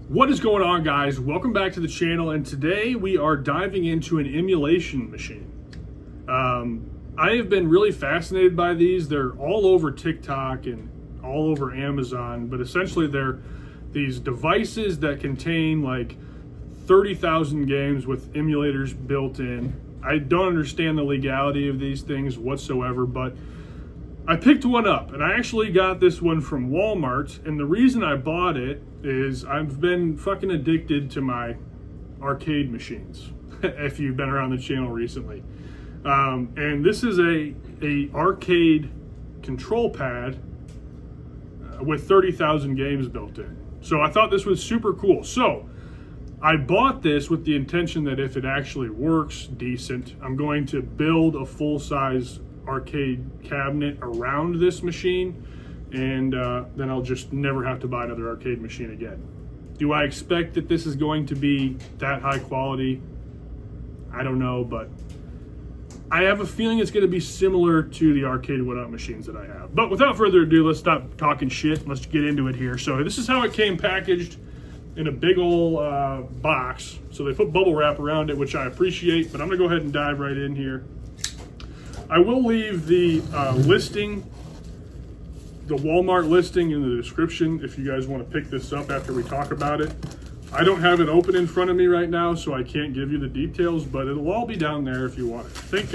What is going on, guys? Welcome back to the channel, and today we are diving into an emulation machine. I have been really fascinated by these. They're all over TikTok and all over Amazon, but essentially they're these devices that contain like 30,000 games with emulators built in. I don't understand the legality of these things whatsoever, but I picked one up, and I actually got this one from Walmart, and the reason I bought it is I've been fucking addicted to my arcade machines, if you've been around the channel recently. And this is a arcade control pad with 30,000 games built in. So I thought this was super cool. So I bought this with the intention that if it actually works decent, I'm going to build a full-size arcade cabinet around this machine, and then I'll just never have to buy another arcade machine again. Do I expect that this is going to be that high quality? I don't know, but I have a feeling it's going to be similar to the arcade one-up machines that I have. But without further ado, let's stop talking shit. Let's get into it here. So this is how it came packaged in a big old box. So they put bubble wrap around it, which I appreciate, but I'm going to go ahead and dive right in here. I will leave the listing, the Walmart listing, in the description if you guys want to pick this up after we talk about it. I don't have it open in front of me right now, so I can't give you the details, but it'll all be down there if you want it. I think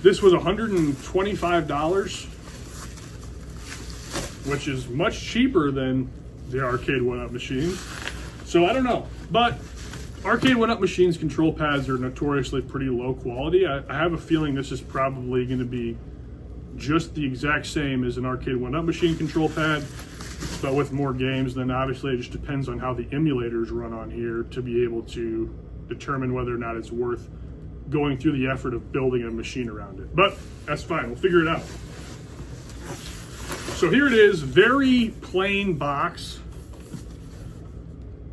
this was $125, which is much cheaper than the arcade one-up machines. So I don't know, but arcade one-up machines control pads are notoriously pretty low quality. I have a feeling this is probably going to be just the exact same as an arcade one-up machine control pad, but with more games. Then obviously it just depends on how the emulators run on here to be able to determine whether or not it's worth going through the effort of building a machine around it. But that's fine, we'll figure it out. So here it is, very plain box.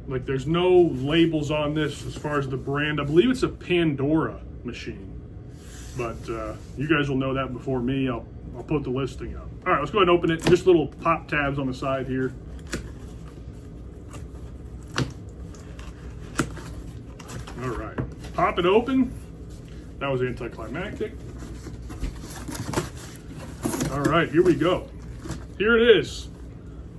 Like, there's no labels on this as far as the brand. I believe it's a Pandora machine, but you guys will know that before me. I'll put the listing up. All right, let's go ahead and open it. Just little pop tabs on the side here. All right, pop it open. That was anticlimactic. All right, here we go. Here it is.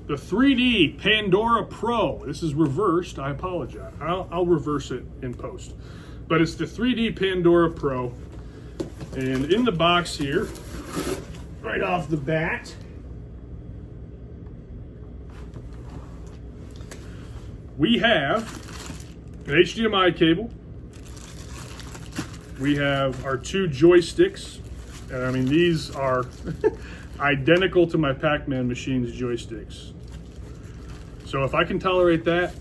The 3D Pandora Pro. This is reversed. I apologize. I'll reverse it in post. But it's the 3D Pandora Pro. And in the box here, right off the bat, we have an HDMI cable. We have our two joysticks. And I mean, these are identical to my Pac-Man machine's joysticks. So if I can tolerate that,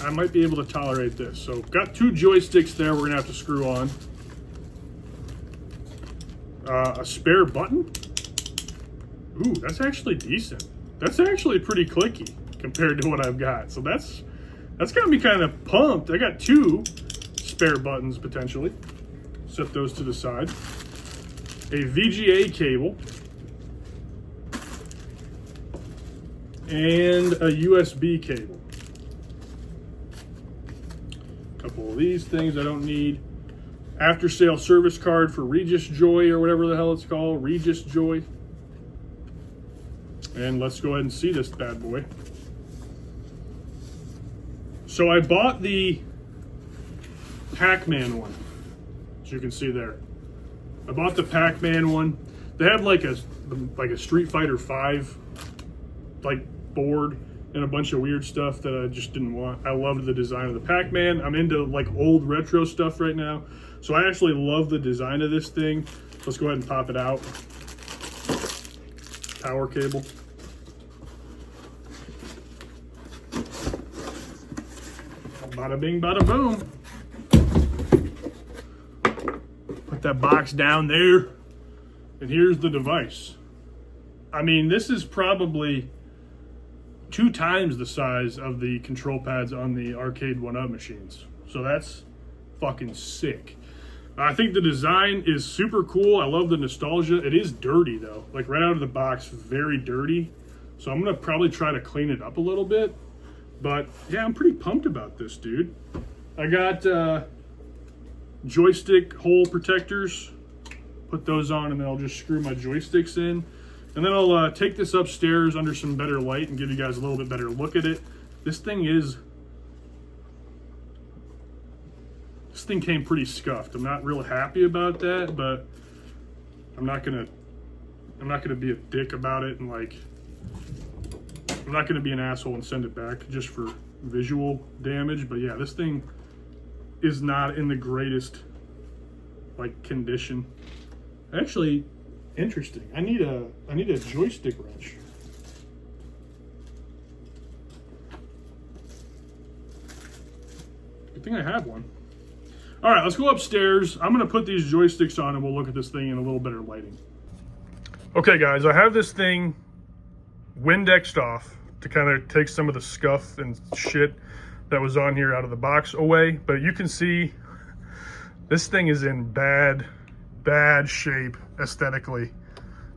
I might be able to tolerate this. So got two joysticks there we're gonna have to screw on. A spare button. Ooh, that's actually decent. That's actually pretty clicky compared to what I've got. So that's got me kind of pumped. I got two spare buttons potentially. Set those to the side. A VGA cable. And a USB cable. A couple of these things I don't need. After sale service card for Regis Joy, or whatever the hell it's called, Regis Joy. And let's go ahead and see this bad boy. So I bought the Pac-Man one, as you can see there. I bought the Pac-Man one. They have like a Street Fighter 5 like board and a bunch of weird stuff that I just didn't want. I loved the design of the Pac-Man. I'm into like old retro stuff right now, so I actually love the design of this thing. Let's go ahead and pop it out. Power cable. Bada bing, bada boom. Put that box down there, and here's the device. I mean, this is probably 2 times the size of the control pads on the arcade one-up machines. So that's fucking sick. I think the design is super cool. I love the nostalgia. It is dirty though. Like right out of the box, very dirty. So I'm gonna probably try to clean it up a little bit. But yeah, I'm pretty pumped about this, dude. I got joystick hole protectors. Put those on, and then I'll just screw my joysticks in. And then I'll take this upstairs under some better light and give you guys a little bit better look at it. This thing came pretty scuffed. I'm not real happy about that, but I'm not gonna be a dick about it, and like, I'm not gonna be an asshole and send it back just for visual damage. But yeah, this thing is not in the greatest like condition. Actually, interesting. I need a joystick wrench. Good thing I have one. All right, let's go upstairs. I'm gonna put these joysticks on and we'll look at this thing in a little better lighting. Okay guys, I have this thing Windexed off to kind of take some of the scuff and shit that was on here out of the box away. But you can see this thing is in bad shape aesthetically.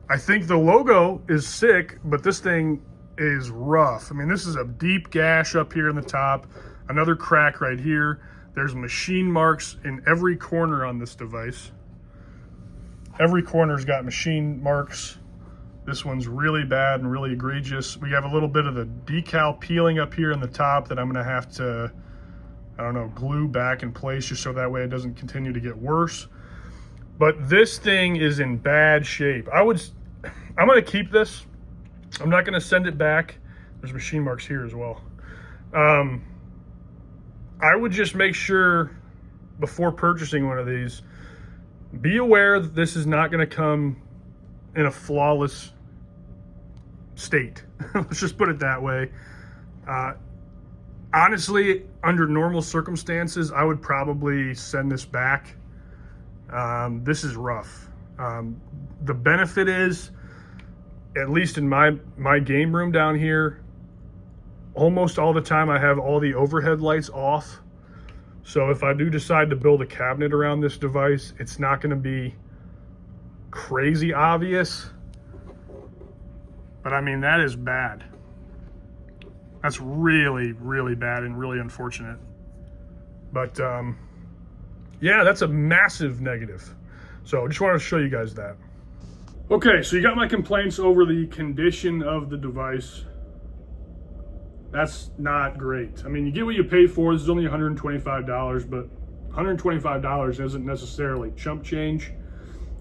I think the logo is sick, but this thing is rough. I mean, this is a deep gash up here in the top, another crack right here. There's machine marks in every corner on this device. Every corner's got machine marks. This one's really bad and really egregious. We have a little bit of the decal peeling up here in the top that I'm gonna have to, I don't know, glue back in place just so that way it doesn't continue to get worse. But this thing is in bad shape. I'm gonna keep this. I'm not gonna send it back. There's machine marks here as well. I would just make sure before purchasing one of these, be aware that this is not gonna come in a flawless state. Let's just put it that way. Honestly, under normal circumstances, I would probably send this back. This is rough. The benefit is, at least in my game room down here, almost all the time I have all the overhead lights off. So if I do decide to build a cabinet around this device, it's not going to be crazy obvious. But I mean, that is bad. That's really, really bad and really unfortunate. But yeah, that's a massive negative. So I just wanted to show you guys that. Okay, so you got my complaints over the condition of the device. That's not great. I mean, you get what you pay for. This is only $125, but $125 isn't necessarily chump change.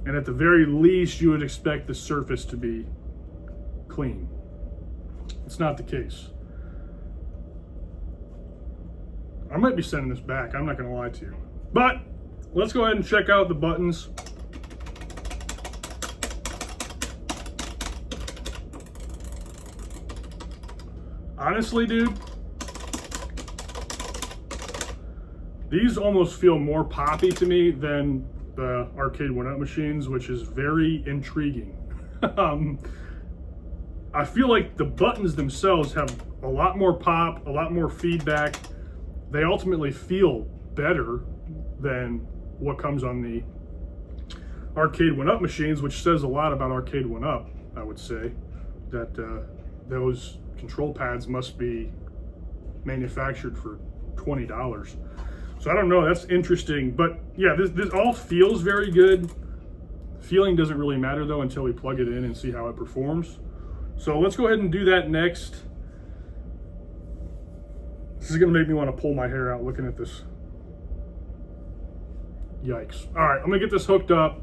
And at the very least, you would expect the surface to be clean. It's not the case. I might be sending this back. I'm not gonna lie to you. But let's go ahead and check out the buttons. Honestly, dude, these almost feel more poppy to me than the arcade 1-up machines, which is very intriguing. I feel like the buttons themselves have a lot more pop, a lot more feedback. They ultimately feel better than what comes on the arcade 1-up machines, which says a lot about arcade 1-up, I would say, that those control pads must be manufactured for $20. So I don't know, that's interesting. But yeah, this all feels very good. Feeling doesn't really matter though until we plug it in and see how it performs. So let's go ahead and do that next. This is gonna make me want to pull my hair out looking at this. Yikes. All right, I'm gonna get this hooked up.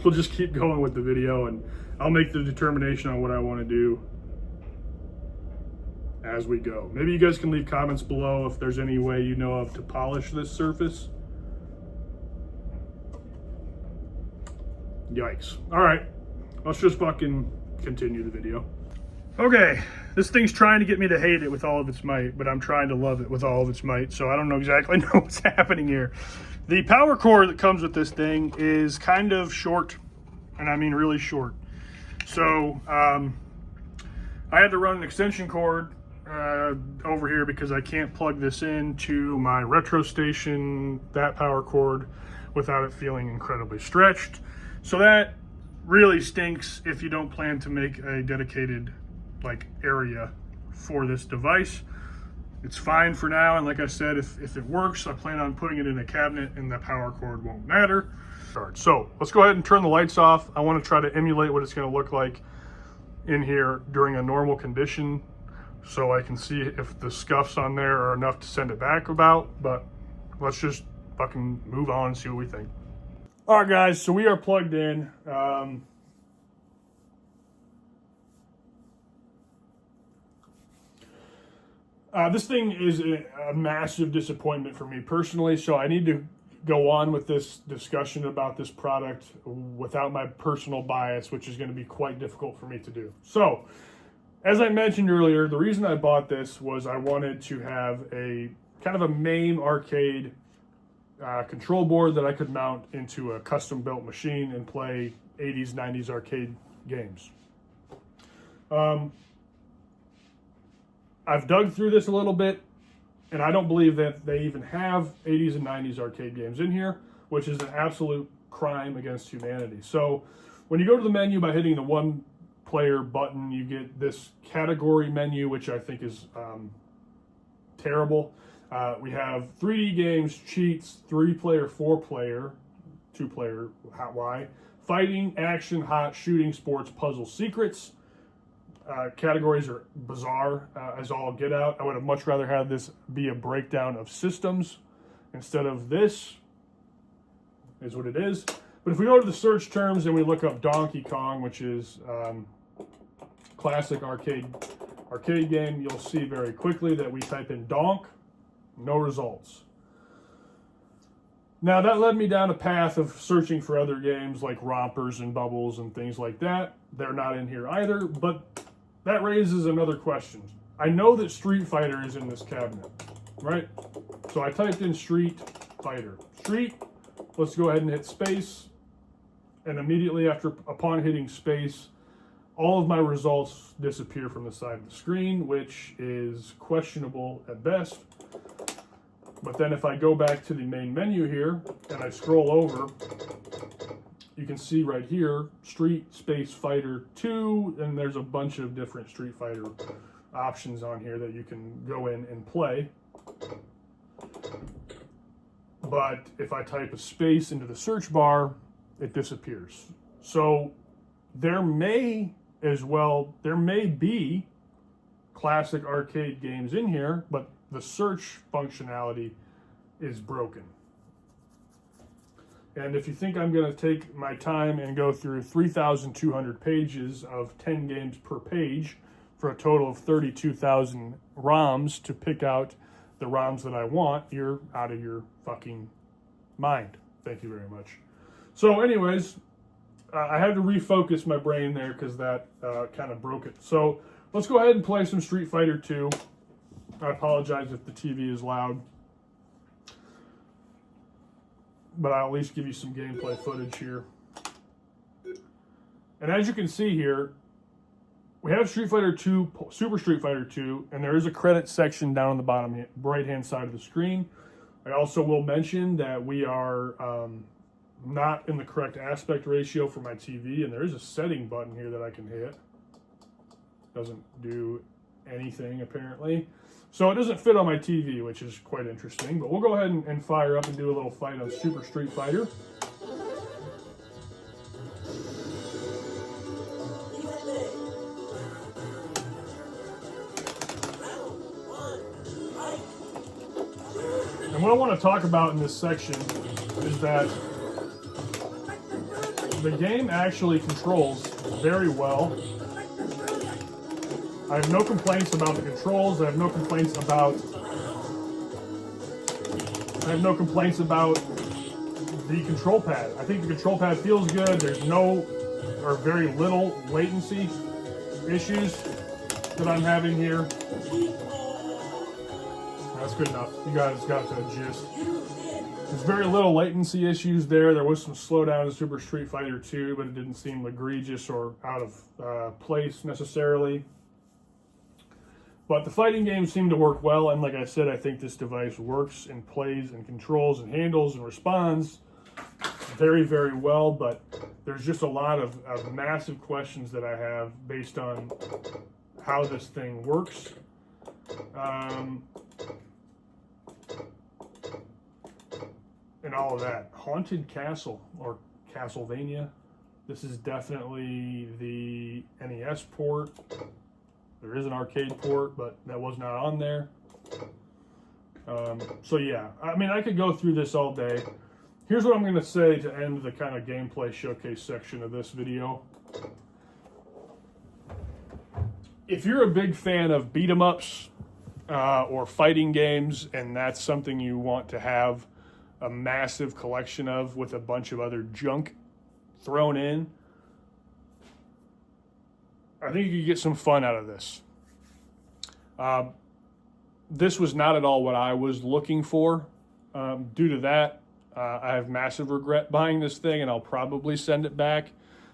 We'll just keep going with the video and I'll make the determination on what I want to do as we go. Maybe you guys can leave comments below if there's any way you know of to polish this surface. Yikes. All right, let's just fucking continue the video. Okay, this thing's trying to get me to hate it with all of its might, but I'm trying to love it with all of its might, so I don't know exactly what's happening here. The power cord that comes with this thing is kind of short, and I mean really short. So I had to run an extension cord over here because I can't plug this into my retro station, that power cord, without it feeling incredibly stretched. So that really stinks if you don't plan to make a dedicated like area for this device. It's fine for now, and like I said, if it works, I plan on putting it in a cabinet and the power cord won't matter. So let's go ahead and turn the lights off. I want to try to emulate what it's going to look like in here during a normal condition, so I can see if the scuffs on there are enough to send it back about, but let's just fucking move on and see what we think. All right, guys, so we are plugged in. This thing is a massive disappointment for me personally, so I need to go on with this discussion about this product without my personal bias, which is going to be quite difficult for me to do. So, as I mentioned earlier, the reason I bought this was I wanted to have a kind of a MAME arcade control board that I could mount into a custom-built machine and play 80s, 90s arcade games. I've dug through this a little bit, and I don't believe that they even have 80s and 90s arcade games in here, which is an absolute crime against humanity. So when you go to the menu by hitting the one player button, you get this category menu, which I think is terrible. We have 3D games, cheats, 3-player, 4-player, 2-player, why, fighting, action, hot, shooting, sports, puzzle, secrets. Categories are bizarre as all get out. I would have much rather had this be a breakdown of systems instead of this, is what it is. But if we go to the search terms and we look up Donkey Kong, which is classic arcade game, you'll see very quickly that we type in donk, no results. Now that led me down a path of searching for other games like rompers and bubbles and things like that. They're not in here either, but that raises another question. I know that Street Fighter is in this cabinet, right? So I typed in Street Fighter. Street, let's go ahead and hit space. And immediately upon hitting space, all of my results disappear from the side of the screen, which is questionable at best. But then if I go back to the main menu here and I scroll over, you can see right here, Street Space Fighter 2, and there's a bunch of different Street Fighter options on here that you can go in and play. But if I type a space into the search bar, it disappears. So there may be classic arcade games in here, but the search functionality is broken. And if you think I'm going to take my time and go through 3,200 pages of 10 games per page for a total of 32,000 ROMs to pick out the ROMs that I want, you're out of your fucking mind. Thank you very much. So anyways, I had to refocus my brain there because that kind of broke it. So let's go ahead and play some Street Fighter 2. I apologize if the TV is loud, but I'll at least give you some gameplay footage here. And as you can see here, we have Street Fighter 2, Super Street Fighter 2, and there is a credit section down on the bottom right-hand side of the screen. I also will mention that we are not in the correct aspect ratio for my TV, and there is a setting button here that I can hit. Doesn't do anything, apparently. So it doesn't fit on my TV, which is quite interesting. But we'll go ahead and fire up and do a little fight on Super Street Fighter. And what I want to talk about in this section is that the game actually controls very well. I have no complaints about the controls. I have no complaints about the control pad. I think the control pad feels good. There's no or very little latency issues that I'm having here. That's good enough. You guys got the gist. There's very little latency issues there. There was some slowdown in Super Street Fighter 2, but it didn't seem egregious or out of place necessarily. But the fighting games seem to work well, and like I said, I think this device works and plays and controls and handles and responds very, very well, but there's just a lot of massive questions that I have based on how this thing works and all of that. Haunted Castle, or Castlevania. This is definitely the NES port. There is an arcade port, but that was not on there. So yeah, I mean, I could go through this all day. Here's what I'm going to say to end the kind of gameplay showcase section of this video. If you're a big fan of beat 'em ups or fighting games, and that's something you want to have a massive collection of with a bunch of other junk thrown in, I think you could get some fun out of this. This was not at all what I was looking for. Due to that, I have massive regret buying this thing, and I'll probably send it back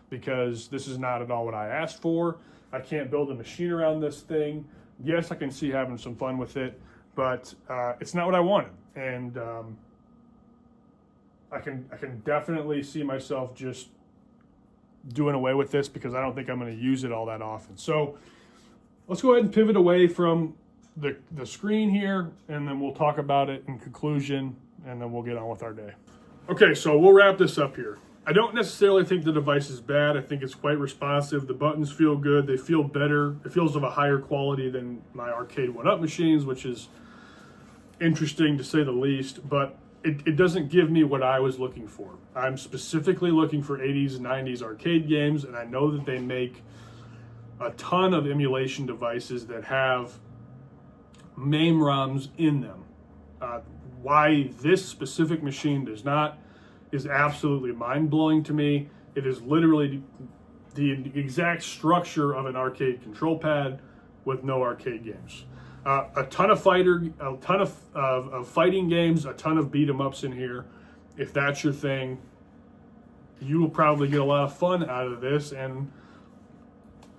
because this is not at all what I asked for. I can't build a machine around this thing. Yes, I can see having some fun with it, but it's not what I wanted. And I can definitely see myself just doing away with this because I don't think I'm going to use it all that often. So let's go ahead and pivot away from the screen here, and then we'll talk about it in conclusion, and then we'll get on with our day. Okay, so we'll wrap this up here. I don't necessarily think the device is bad. I think it's quite responsive. The buttons feel good. They feel better. It feels of a higher quality than my arcade 1-up machines, which is interesting to say the least, but it doesn't give me what I was looking for. I'm specifically looking for 80s and 90s arcade games, and I know that they make a ton of emulation devices that have MAME ROMs in them. Why this specific machine does not is absolutely mind-blowing to me. It is literally the exact structure of an arcade control pad with no arcade games. A ton of fighting games, a ton of beat 'em ups in here. If that's your thing, you will probably get a lot of fun out of this. And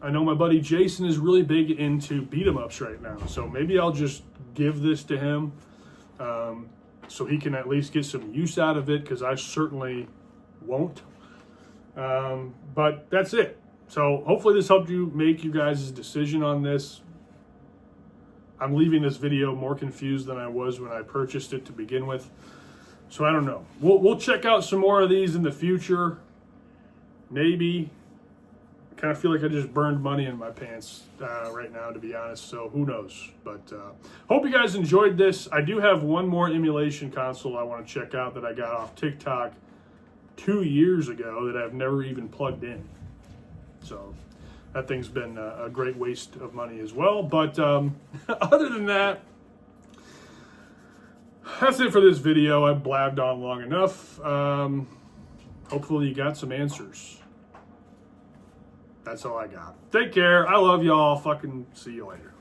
I know my buddy Jason is really big into beat 'em ups right now, so maybe I'll just give this to him so he can at least get some use out of it, because I certainly won't. But that's it. So hopefully this helped you make you guys' decision on this. I'm leaving this video more confused than I was when I purchased it to begin with. So I don't know. We'll check out some more of these in the future. Maybe. I kind of feel like I just burned money in my pants right now, to be honest. So who knows? But hope you guys enjoyed this. I do have one more emulation console I want to check out that I got off TikTok 2 years ago that I've never even plugged in. So that thing's been a great waste of money as well. But other than that, that's it for this video. I blabbed on long enough. Hopefully you got some answers. That's all I got. Take care. I love y'all. Fucking see you later.